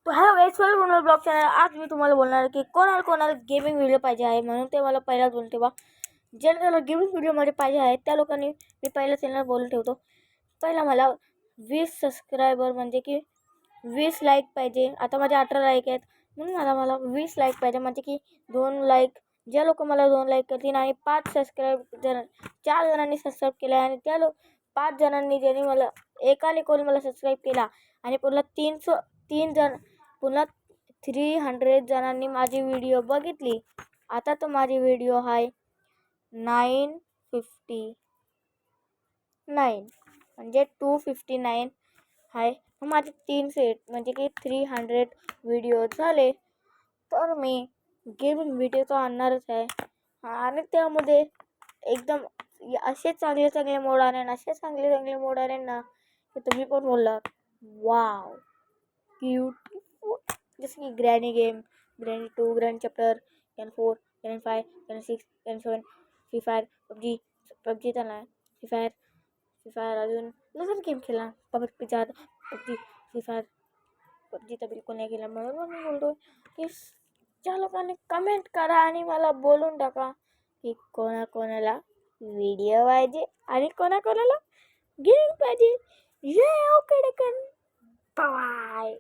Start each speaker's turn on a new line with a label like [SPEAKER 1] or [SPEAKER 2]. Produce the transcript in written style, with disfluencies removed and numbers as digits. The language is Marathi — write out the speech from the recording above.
[SPEAKER 1] तो hello guys, welcome blog channel. आज मी तुम्हाला बोलणार आहे की कोणाला गेमिंग व्हिडिओ पाहिजे आहे, म्हणून ते मला पहिलाच बोलून ठेवा. ज्याला गेमिंग व्हिडिओ माझे पाहिजे आहे त्या लोकांनी मी पहिलं चॅनल बोलून ठेवतो. पहिला मला 20 सबस्क्रायबर म्हणजे की 20 लाईक पाहिजे. आता माझे 18 लाईक आहेत, म्हणून मला 20 लाईक पाहिजे. म्हणजे की 2 लाईक, ज्या लोक मला 2 लाईक करतील आणि 5 4 जणांनी सबस्क्राईब केलं आहे, आणि त्या 5 जणांनी ज्यांनी मला एकाने कोणी मला सबस्क्राईब केला आणि पुन्हा 3 जण पुन्हा 300 जणांनी माझी व्हिडिओ बघितली. आता तर माझी व्हिडिओ आहे 959 म्हणजे 259 आहे. माझे 3 सेट म्हणजे की 300 व्हिडिओ झाले, तर मी गेमिंग व्हिडिओ तर आणणारच आहे. आणि त्यामध्ये एकदम असे चांगले मोड आणेन, असे चांगले मोड आणेन ना की तुम्ही पण बोलला वाव क्यूट. जसं की granny game, granny 2, granny chapter, granny 4, granny 5, granny 6, granny 7, free fire, PUBG तर नाही, फ्री फायर अजून नवीन गेम खेळला पिझ्झा, पबजी तर बिलकुल नाही केला. म्हणून मी बोलतो की ज्या लोकांनी कमेंट करा आणि मला बोलून टाका की कोणाला व्हिडिओ पाहिजे आणि कोणाला गेम पाहिजे. Okay Deccan, bye.